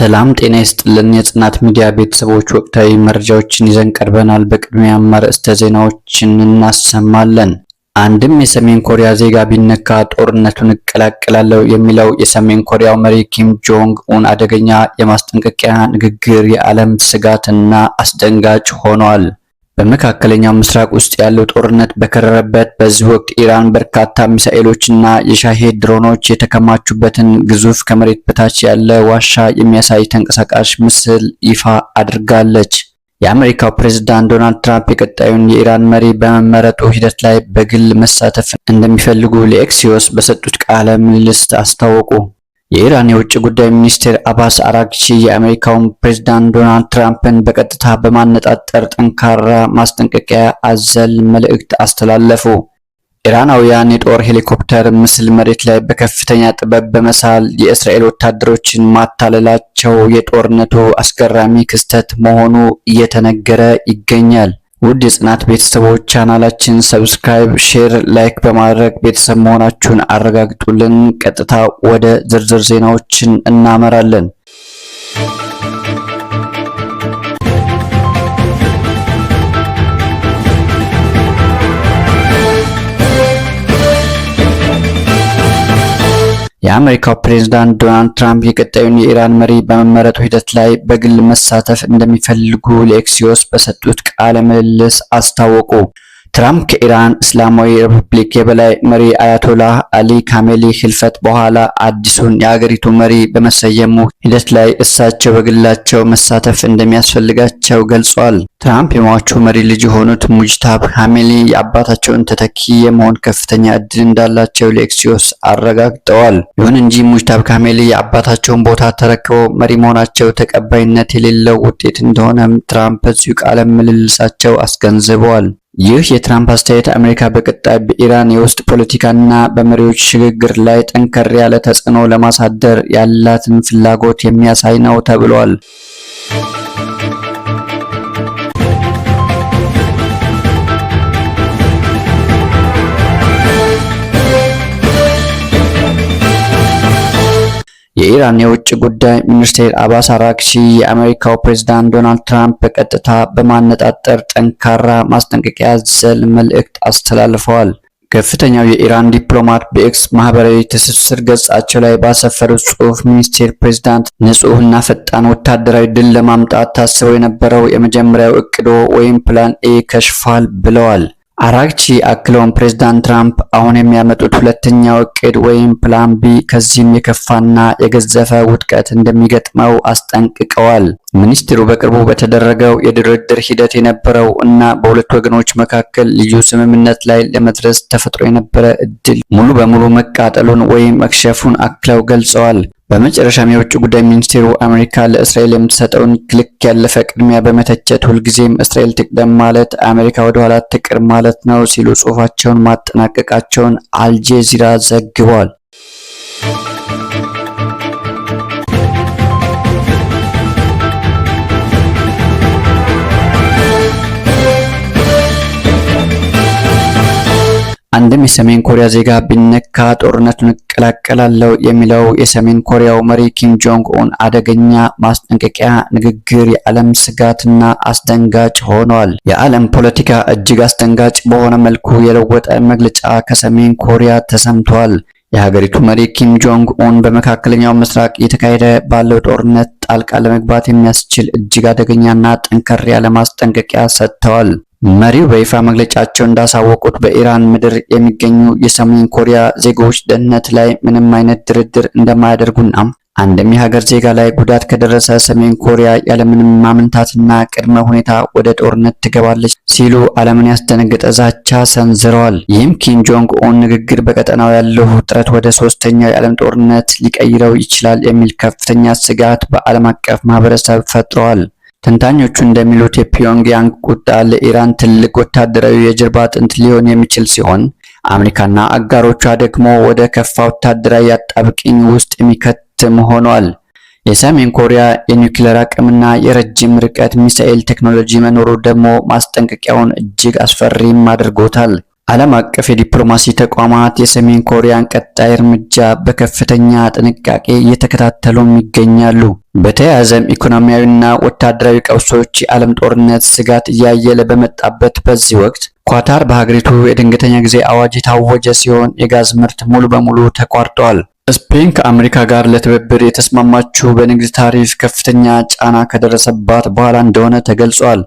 ሰላም ጤና ይስጥልን የጽናት ሚዲያ ቤተሰቦች ወቅታዊ መረጃዎችን ይዘን ቀርበናል። በቅድሚያም አርዕስተ ዜናዎችን እናሰማለን። አንድም የሰሜን ኮሪያ ዜጋ ቢነካ ጦርነቱን እቀላቀላለሁ የሚለው የሰሜን ኮሪያው መሪ ኪም ጆንግ ኡን አደገኛ የማስጠንቀቂያ ንግግር የዓለም ስጋትና አስደንጋጭ ሆኗል። በመካከለኛው ምስራቅ ውስጥ ያለው ጦርነት በከረረበት በዚህ ወቅት ኢራን በርካታ ሚሳኤሎችና የሻሄድ ድሮኖች የተከማቹበትን ግዙፍ ከመሬት በታች ያለ ዋሻ የሚያሳይ ተንቀሳቃሽ ምስል ይፋ አድርጋለች። የአሜሪካው ፕሬዝዳንት ዶናልድ ትራምፕ የቀጣዩን የኢራን መሪ በመመረጡ ሂደት ላይ በግል መሳተፍ እንደሚፈልጉ ለኤክሲዮስ በሰጡት ቃለ ምልልስ አስታወቁ። የኢራን የውጭ ጉዳይ ሚኒስትር አባስ አራግቺ የአሜሪካውን ፕሬዝዳንት ዶናልድ ትራምፕን በቀጥታ በማነጣጠር ጠንካራ ማስጠንቀቂያ አዘል መልእክት አስተላለፉ። ኢራናውያን የጦር ሄሊኮፕተር ምስል መሬት ላይ በከፍተኛ ጥበብ በመሳል የእስራኤል ወታደሮችን ማታለላቸው የጦርነቱ አስገራሚ ክስተት መሆኑ እየተነገረ ይገኛል። ውድ የጽናት ቤተሰቦች ቻናላችን ሰብስክራይብ፣ ሼር፣ ላይክ በማድረግ ቤተሰብ መሆናችሁን አረጋግጡልን። ቀጥታ ወደ ዝርዝር ዜናዎችን እናመራለን። የአሜሪካው ፕሬዝዳንት ዶናልድ ትራምፕ የቀጣዩን የኢራን መሪ በመመረጡ ሂደት ላይ በግል መሳተፍ እንደሚፈልጉ ለኤክሲዮስ በሰጡት ቃለ ምልልስ አስታወቁ። ትራምፕ ከኢራን እስላማዊ ሪፐብሊክ የበላይ መሪ አያቶላህ አሊ ካሜሊ ህልፈት በኋላ አዲሱን የአገሪቱ መሪ በመሰየሙ ሂደት ላይ እሳቸው በግላቸው መሳተፍ እንደሚያስፈልጋቸው ገልጿል። ትራምፕ የሟቹ መሪ ልጅ የሆኑት ሙጅታባ ካሜሊ የአባታቸውን ተተኪ የመሆን ከፍተኛ እድል እንዳላቸው ለኤክሲዮስ አረጋግጠዋል። ይሁን እንጂ ሙጅታባ ካሜሊ የአባታቸውን ቦታ ተረክበው መሪ መሆናቸው ተቀባይነት የሌለው ውጤት እንደሆነም ትራምፕ በዚሁ ቃለ ምልልሳቸው አስገንዝበዋል። ይህ የትራምፕ አስተያየት አሜሪካ በቀጣይ በኢራን የውስጥ ፖለቲካና በመሪዎች ሽግግር ላይ ጠንከር ያለ ተጽዕኖ ለማሳደር ያላትን ፍላጎት የሚያሳይ ነው ተብሏል። የኢራን የውጭ ጉዳይ ሚኒስትር አባስ አራግቺ የአሜሪካው ፕሬዝዳንት ዶናልድ ትራምፕ በቀጥታ በማነጣጠር ጠንካራ ማስጠንቀቂያ አዘል መልእክት አስተላልፈዋል። ከፍተኛው የኢራን ዲፕሎማት በኤክስ ማህበራዊ ትስስር ገጻቸው ላይ ባሰፈሩት ጽሑፍ ሚኒስትር ፕሬዝዳንት ንጹህና ፈጣን ወታደራዊ ድል ለማምጣት ታስበው የነበረው የመጀመሪያው እቅዶ ወይም ፕላን ኤ ከሽፏል ብለዋል። አራግቺ አክለውም ፕሬዝዳንት ትራምፕ አሁን የሚያመጡት ሁለተኛው እቅድ ወይም ፕላን ቢ ከዚህም የከፋና የገዘፈ ውድቀት እንደሚገጥመው አስጠንቅቀዋል። ሚኒስትሩ በቅርቡ በተደረገው የድርድር ሂደት የነበረው እና በሁለት ወገኖች መካከል ልዩ ስምምነት ላይ ለመድረስ ተፈጥሮ የነበረ እድል ሙሉ በሙሉ መቃጠሉን ወይም መክሸፉን አክለው ገልጸዋል። በመጨረሻም የውጭ ጉዳይ ሚኒስቴሩ አሜሪካ ለእስራኤል የምትሰጠውን ልክ ያለፈ ቅድሚያ በመተቸት ሁልጊዜም እስራኤል ትቅደም ማለት አሜሪካ ወደ ኋላ ትቅር ማለት ነው ሲሉ ጽሑፋቸውን ማጠናቀቃቸውን አልጄዚራ ዘግቧል። አንድም የሰሜን ኮሪያ ዜጋ ቢነካ ጦርነቱን እቀላቀላለሁ የሚለው የሰሜን ኮሪያው መሪ ኪም ጆንግ ኡን አደገኛ ማስጠንቀቂያ ንግግር የዓለም ስጋትና አስደንጋጭ ሆኗል። የዓለም ፖለቲካ እጅግ አስደንጋጭ በሆነ መልኩ የለወጠ መግለጫ ከሰሜን ኮሪያ ተሰምቷል። የሀገሪቱ መሪ ኪም ጆንግ ኡን በመካከለኛው ምስራቅ እየተካሄደ ባለው ጦርነት ጣልቃ ለመግባት የሚያስችል እጅግ አደገኛና ጠንከር ያለ ማስጠንቀቂያ ሰጥተዋል። መሪው በይፋ መግለጫቸው እንዳሳወቁት በኢራን ምድር የሚገኙ የሰሜን ኮሪያ ዜጎች ደህንነት ላይ ምንም አይነት ድርድር እንደማያደርጉና አንድም የሀገር ዜጋ ላይ ጉዳት ከደረሰ ሰሜን ኮሪያ ያለምንም ማመንታትና ቅድመ ሁኔታ ወደ ጦርነት ትገባለች ሲሉ ዓለምን ያስደነገጠ ዛቻ ሰንዝረዋል። ይህም ኪም ጆንግ ኡን ንግግር በቀጠናው ያለው ውጥረት ወደ ሶስተኛው የዓለም ጦርነት ሊቀይረው ይችላል የሚል ከፍተኛ ስጋት በዓለም አቀፍ ማህበረሰብ ፈጥሯል። ተንታኞቹ እንደሚሉት የፒዮንግያንግ ቁጣ ለኢራን ትልቅ ወታደራዊ የጀርባ አጥንት ሊሆን የሚችል ሲሆን አሜሪካና አጋሮቿ ደግሞ ወደ ከፋ ወታደራዊ አጣብቂኝ ውስጥ የሚከትም ሆኗል። የሰሜን ኮሪያ የኒውክሌር አቅምና የረጅም ርቀት ሚሳኤል ቴክኖሎጂ መኖሩ ደግሞ ማስጠንቀቂያውን እጅግ አስፈሪም አድርጎታል። ዓለም አቀፍ የዲፕሎማሲ ተቋማት የሰሜን ኮሪያን ቀጣይ እርምጃ በከፍተኛ ጥንቃቄ እየተከታተሉም ይገኛሉ። በተያያዘም ኢኮኖሚያዊና ወታደራዊ ቀውሶች የዓለም ጦርነት ስጋት እያየለ በመጣበት በዚህ ወቅት ኳታር በሀገሪቱ የድንገተኛ ጊዜ አዋጅ የታወጀ ሲሆን የጋዝ ምርት ሙሉ በሙሉ ተቋርጧል። ስፔን ከአሜሪካ ጋር ለትብብር የተስማማችው በንግድ ታሪፍ ከፍተኛ ጫና ከደረሰባት በኋላ እንደሆነ ተገልጿል።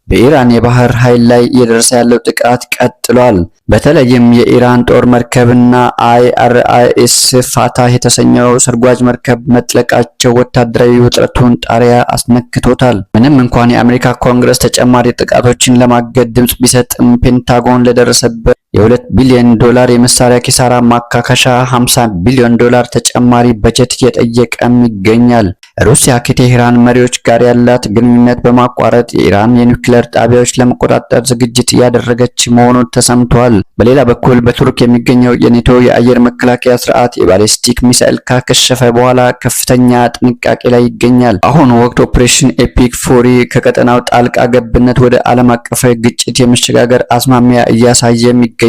በኢራን የባህር ኃይል ላይ እየደረሰ ያለው ጥቃት ቀጥሏል። በተለይም የኢራን ጦር መርከብና አይአርአይኤስ ፋታህ የተሰኘው ሰርጓጅ መርከብ መጥለቃቸው ወታደራዊ ውጥረቱን ጣሪያ አስነክቶታል። ምንም እንኳን የአሜሪካ ኮንግረስ ተጨማሪ ጥቃቶችን ለማገድ ድምጽ ቢሰጥም ፔንታጎን ለደረሰበት የ2 ቢሊዮን ዶላር የመሳሪያ ኪሳራ ማካካሻ 50 ቢሊዮን ዶላር ተጨማሪ በጀት እየጠየቀም ይገኛል። ሩሲያ ከቴህራን መሪዎች ጋር ያላት ግንኙነት በማቋረጥ የኢራን የኒውክሌር ጣቢያዎች ለመቆጣጠር ዝግጅት እያደረገች መሆኑ ተሰምቷል። በሌላ በኩል በቱርክ የሚገኘው የኔቶ የአየር መከላከያ ስርዓት የባሊስቲክ ሚሳኤል ካከሸፈ በኋላ ከፍተኛ ጥንቃቄ ላይ ይገኛል። አሁን ወቅት ኦፕሬሽን ኤፒክ ፉሪ ከቀጠናው ጣልቃ ገብነት ወደ ዓለም አቀፋዊ ግጭት የመሸጋገር አዝማሚያ እያሳየም ይገኛል።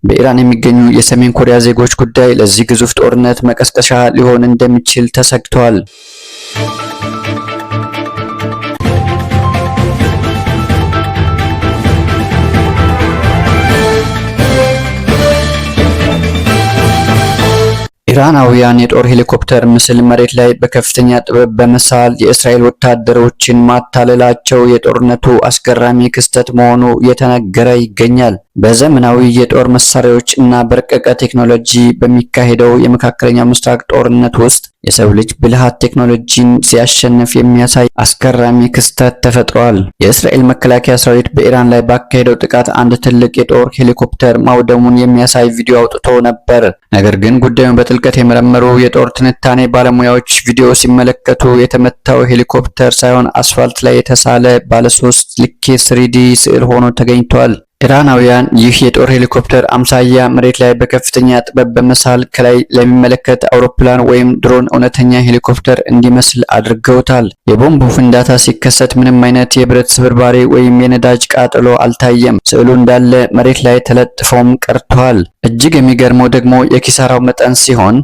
በኢራን የሚገኙ የሰሜን ኮሪያ ዜጎች ጉዳይ ለዚህ ግዙፍ ጦርነት መቀስቀሻ ሊሆን እንደሚችል ተሰግቷል። ኢራናውያን የጦር ሄሊኮፕተር ምስል መሬት ላይ በከፍተኛ ጥበብ በመሳል የእስራኤል ወታደሮችን ማታለላቸው የጦርነቱ አስገራሚ ክስተት መሆኑ እየተነገረ ይገኛል። በዘመናዊ የጦር መሳሪያዎች እና በረቀቀ ቴክኖሎጂ በሚካሄደው የመካከለኛው ምስራቅ ጦርነት ውስጥ የሰው ልጅ ብልሃት ቴክኖሎጂን ሲያሸንፍ የሚያሳይ አስገራሚ ክስተት ተፈጥሯል። የእስራኤል መከላከያ ሰራዊት በኢራን ላይ ባካሄደው ጥቃት አንድ ትልቅ የጦር ሄሊኮፕተር ማውደሙን የሚያሳይ ቪዲዮ አውጥቶ ነበር። ነገር ግን ጉዳዩን በጥልቀት የመረመሩ የጦር ትንታኔ ባለሙያዎች ቪዲዮ ሲመለከቱ የተመታው ሄሊኮፕተር ሳይሆን አስፋልት ላይ የተሳለ ባለ 3 ልኬት 3D ስዕል ሆኖ ተገኝቷል። ኢራናውያን ይህ የጦር ሄሊኮፕተር አምሳያ መሬት ላይ በከፍተኛ ጥበብ በመሳል ከላይ ለሚመለከት አውሮፕላን ወይም ድሮን እውነተኛ ሄሊኮፕተር እንዲመስል አድርገውታል። የቦምቡ ፍንዳታ ሲከሰት ምንም አይነት የብረት ስብርባሪ ወይም የነዳጅ ቃጠሎ አልታየም። ስዕሉ እንዳለ መሬት ላይ ተለጥፎም ቀርቷል። እጅግ የሚገርመው ደግሞ የኪሳራው መጠን ሲሆን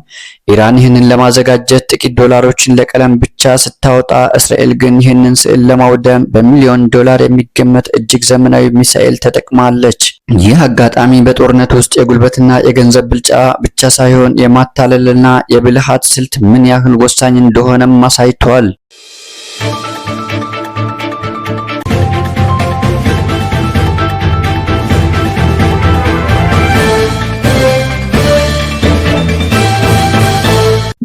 ኢራን ይህንን ለማዘጋጀት ጥቂት ዶላሮችን ለቀለም ብቻ ስታወጣ፣ እስራኤል ግን ይህንን ስዕል ለማውደም በሚሊዮን ዶላር የሚገመት እጅግ ዘመናዊ ሚሳኤል ተጠቅማለች። ይህ አጋጣሚ በጦርነት ውስጥ የጉልበትና የገንዘብ ብልጫ ብቻ ሳይሆን የማታለልና የብልሃት ስልት ምን ያህል ወሳኝ እንደሆነም አሳይቷል።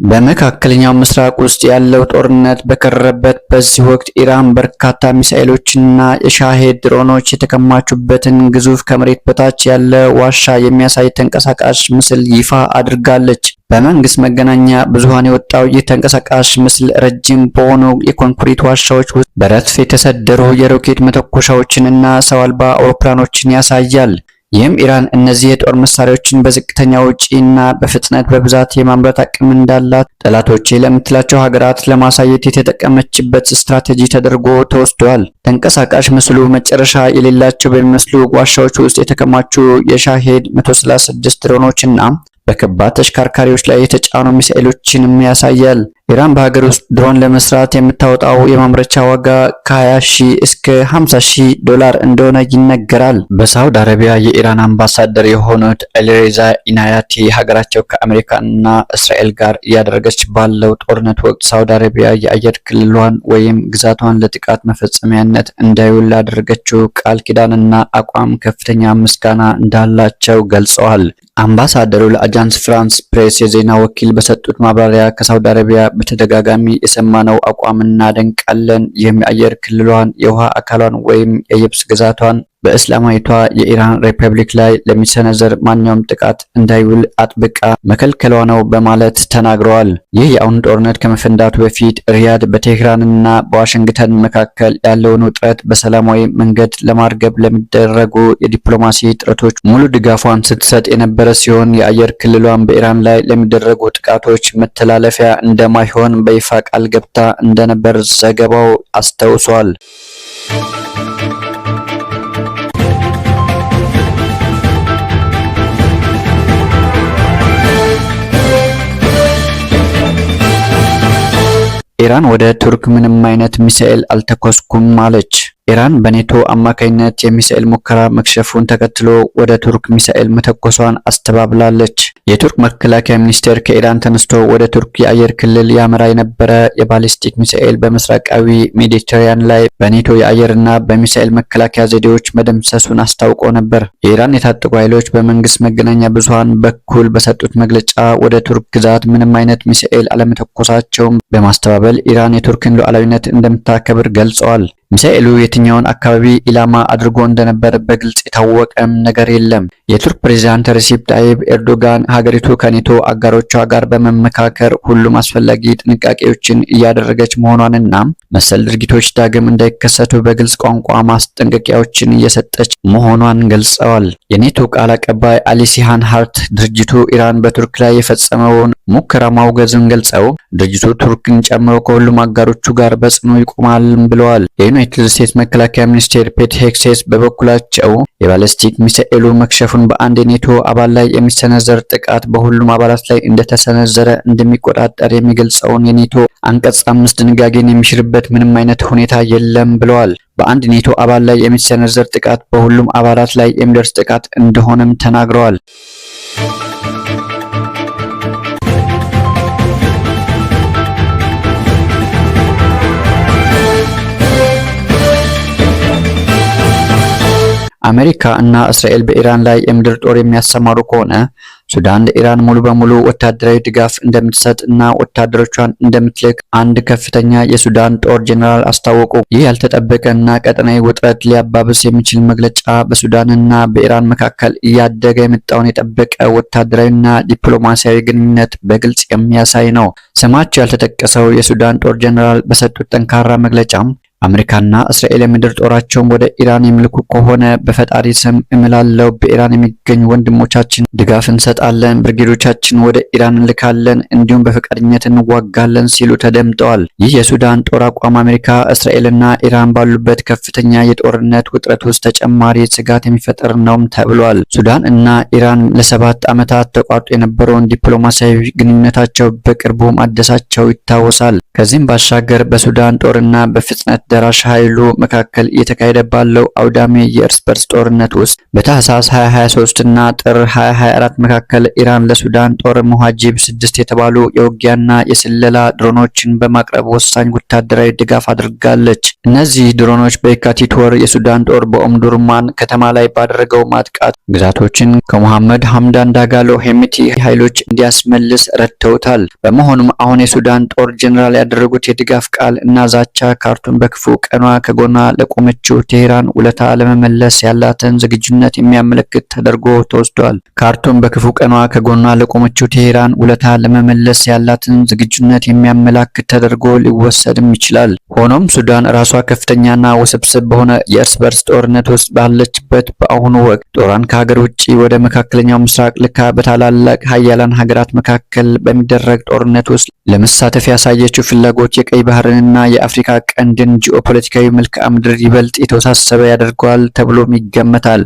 በመካከለኛው ምስራቅ ውስጥ ያለው ጦርነት በከረረበት በዚህ ወቅት ኢራን በርካታ ሚሳኤሎችና የሻሄድ ድሮኖች የተከማቹበትን ግዙፍ ከመሬት በታች ያለ ዋሻ የሚያሳይ ተንቀሳቃሽ ምስል ይፋ አድርጋለች። በመንግስት መገናኛ ብዙሃን የወጣው ይህ ተንቀሳቃሽ ምስል ረጅም በሆኑ የኮንክሪት ዋሻዎች ውስጥ በረድፍ የተሰደሩ የሮኬት መተኮሻዎችንና ሰው አልባ አውሮፕላኖችን ያሳያል። ይህም ኢራን እነዚህ የጦር መሳሪያዎችን በዝቅተኛ ወጪ እና በፍጥነት በብዛት የማምረት አቅም እንዳላት ጠላቶቼ ለምትላቸው ሀገራት ለማሳየት የተጠቀመችበት ስትራቴጂ ተደርጎ ተወስዷል። ተንቀሳቃሽ ምስሉ መጨረሻ የሌላቸው በሚመስሉ ዋሻዎች ውስጥ የተከማቹ የሻሄድ 136 ድሮኖችና በከባድ ተሽከርካሪዎች ላይ የተጫኑ ሚሳኤሎችንም ያሳያል። ኢራን በሀገር ውስጥ ድሮን ለመስራት የምታወጣው የማምረቻ ዋጋ ከ20,000 እስከ 50,000 ዶላር እንደሆነ ይነገራል። በሳውዲ አረቢያ የኢራን አምባሳደር የሆኑት አሊሬዛ ኢናያቲ ሀገራቸው ከአሜሪካና እስራኤል ጋር እያደረገች ባለው ጦርነት ወቅት ሳውዲ አረቢያ የአየር ክልሏን ወይም ግዛቷን ለጥቃት መፈጸሚያነት እንዳይውል ላደረገችው ቃል ኪዳንና አቋም ከፍተኛ ምስጋና እንዳላቸው ገልጸዋል። አምባሳደሩ ለአጃንስ ፍራንስ ፕሬስ የዜና ወኪል በሰጡት ማብራሪያ ከሳውዲ አረቢያ በተደጋጋሚ የሰማነው አቋም እናደንቃለን። ይህም የአየር ክልሏን፣ የውሃ አካሏን ወይም የየብስ ግዛቷን በእስላማዊቷ የኢራን ሪፐብሊክ ላይ ለሚሰነዘር ማንኛውም ጥቃት እንዳይውል አጥብቃ መከልከሏ ነው በማለት ተናግረዋል። ይህ የአሁኑ ጦርነት ከመፈንዳቱ በፊት ሪያድ በቴህራንና በዋሽንግተን መካከል ያለውን ውጥረት በሰላማዊ መንገድ ለማርገብ ለሚደረጉ የዲፕሎማሲ ጥረቶች ሙሉ ድጋፏን ስትሰጥ የነበረ ሲሆን የአየር ክልሏን በኢራን ላይ ለሚደረጉ ጥቃቶች መተላለፊያ እንደማይሆን በይፋ ቃል ገብታ እንደነበር ዘገባው አስታውሷል። ኢራን ወደ ቱርክ ምንም አይነት ሚሳኤል አልተኮስኩም አለች። ኢራን በኔቶ አማካይነት የሚሳኤል ሙከራ መክሸፉን ተከትሎ ወደ ቱርክ ሚሳኤል መተኮሷን አስተባብላለች። የቱርክ መከላከያ ሚኒስቴር ከኢራን ተነስቶ ወደ ቱርክ የአየር ክልል ያመራ የነበረ የባሊስቲክ ሚሳኤል በምስራቃዊ ሜዲትራኒያን ላይ በኔቶ የአየርና በሚሳኤል መከላከያ ዘዴዎች መደምሰሱን አስታውቆ ነበር። የኢራን የታጠቁ ኃይሎች በመንግስት መገናኛ ብዙሃን በኩል በሰጡት መግለጫ ወደ ቱርክ ግዛት ምንም አይነት ሚሳኤል አለመተኮሳቸውን በማስተባበል ኢራን የቱርክን ሉዓላዊነት እንደምታከብር ገልጸዋል። ሚሳኤሉ የትኛውን አካባቢ ኢላማ አድርጎ እንደነበር በግልጽ የታወቀም ነገር የለም። የቱርክ ፕሬዝዳንት ሪሲፕ ታይብ ኤርዶጋን ሀገሪቱ ከኔቶ አጋሮቿ ጋር በመመካከር ሁሉም አስፈላጊ ጥንቃቄዎችን እያደረገች መሆኗንና መሰል ድርጊቶች ዳግም እንዳይከሰቱ በግልጽ ቋንቋ ማስጠንቀቂያዎችን እየሰጠች መሆኗን ገልጸዋል። የኔቶ ቃል አቀባይ አሊሲሃን ሃርት ድርጅቱ ኢራን በቱርክ ላይ የፈጸመውን ሙከራ ማውገዝን ገልጸው ድርጅቱ ቱርክን ጨምሮ ከሁሉም አጋሮቹ ጋር በጽኑ ይቆማል ብለዋል። የዩናይትድ ስቴትስ መከላከያ ሚኒስቴር ፔት ሄግሴስ በበኩላቸው የባሊስቲክ ሚሳኤሉ መክሸፉን በአንድ የኔቶ አባል ላይ የሚሰነዘር ጥቃት በሁሉም አባላት ላይ እንደተሰነዘረ እንደሚቆጣጠር የሚገልጸውን የኔቶ አንቀጽ 5 ድንጋጌን የሚሽርበት ምንም አይነት ሁኔታ የለም ብለዋል። በአንድ ኔቶ አባል ላይ የሚሰነዘር ጥቃት በሁሉም አባላት ላይ የሚደርስ ጥቃት እንደሆነም ተናግረዋል። አሜሪካ እና እስራኤል በኢራን ላይ የምድር ጦር የሚያሰማሩ ከሆነ ሱዳን ለኢራን ሙሉ በሙሉ ወታደራዊ ድጋፍ እንደምትሰጥ እና ወታደሮቿን እንደምትልክ አንድ ከፍተኛ የሱዳን ጦር ጄኔራል አስታወቁ። ይህ ያልተጠበቀ እና ቀጠናዊ ውጥረት ሊያባብስ የሚችል መግለጫ በሱዳን እና በኢራን መካከል እያደገ የመጣውን የጠበቀ ወታደራዊና ዲፕሎማሲያዊ ግንኙነት በግልጽ የሚያሳይ ነው። ስማቸው ያልተጠቀሰው የሱዳን ጦር ጄኔራል በሰጡት ጠንካራ መግለጫም አሜሪካና እስራኤል የምድር ጦራቸውን ወደ ኢራን የሚልኩ ከሆነ በፈጣሪ ስም እምላለው በኢራን የሚገኙ ወንድሞቻችን ድጋፍ እንሰጣለን፣ ብርጌዶቻችን ወደ ኢራን እንልካለን፣ እንዲሁም በፈቃደኝነት እንዋጋለን ሲሉ ተደምጠዋል። ይህ የሱዳን ጦር አቋም አሜሪካ፣ እስራኤልና ኢራን ባሉበት ከፍተኛ የጦርነት ውጥረት ውስጥ ተጨማሪ ስጋት የሚፈጠር ነውም ተብሏል። ሱዳን እና ኢራን ለ7 ዓመታት ተቋርጦ የነበረውን ዲፕሎማሲያዊ ግንኙነታቸው በቅርቡ ማደሳቸው ይታወሳል። ከዚህም ባሻገር በሱዳን ጦርና በፍጥነት ደራሽ ኃይሉ መካከል እየተካሄደ ባለው አውዳሚ የእርስ በርስ ጦርነት ውስጥ በታህሳስ 2023 እና ጥር 2024 መካከል ኢራን ለሱዳን ጦር ሙሃጂብ 6 የተባሉ የውጊያና የስለላ ድሮኖችን በማቅረብ ወሳኝ ወታደራዊ ድጋፍ አድርጋለች። እነዚህ ድሮኖች በየካቲት ወር የሱዳን ጦር በኦምዱርማን ከተማ ላይ ባደረገው ማጥቃት ግዛቶችን ከሙሐመድ ሐምዳን ዳጋሎ ሄሚቲ ኃይሎች እንዲያስመልስ ረድተውታል። በመሆኑም አሁን የሱዳን ጦር ጄኔራል ያደረጉት የድጋፍ ቃል እና ዛቻ ካርቱም በክፉ ቀኗ ከጎኗ ለቆመችው ቴህራን ውለታ ለመመለስ ያላትን ዝግጁነት የሚያመለክት ተደርጎ ተወስዷል። ካርቱም በክፉ ቀኗ ከጎኗ ለቆመችው ቴህራን ውለታ ለመመለስ ያላትን ዝግጁነት የሚያመላክት ተደርጎ ሊወሰድም ይችላል። ሆኖም ሱዳን ራሷ ከፍተኛና ውስብስብ በሆነ የእርስ በርስ ጦርነት ውስጥ ባለችበት በአሁኑ ወቅት ጦሯን ከሀገር ውጭ ወደ መካከለኛው ምስራቅ ልካ በታላላቅ ሀያላን ሀገራት መካከል በሚደረግ ጦርነት ውስጥ ለመሳተፍ ያሳየችው ፍላጎት የቀይ ባህርንና የአፍሪካ ቀንድን ጂኦፖለቲካዊ መልክዓ ምድር ይበልጥ የተወሳሰበ ያደርገዋል ተብሎም ይገመታል።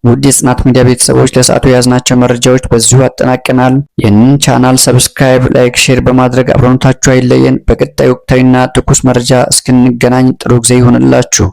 ውድ የጽናት ሚዲያ ቤተሰቦች ለሰዓቱ የያዝናቸው መረጃዎች በዚሁ አጠናቀናል። ይህንን ቻናል ሰብስክራይብ፣ ላይክ፣ ሼር በማድረግ አብሮነታችሁ አይለየን። በቀጣይ ወቅታዊና ትኩስ መረጃ እስክንገናኝ ጥሩ ጊዜ ይሁንላችሁ።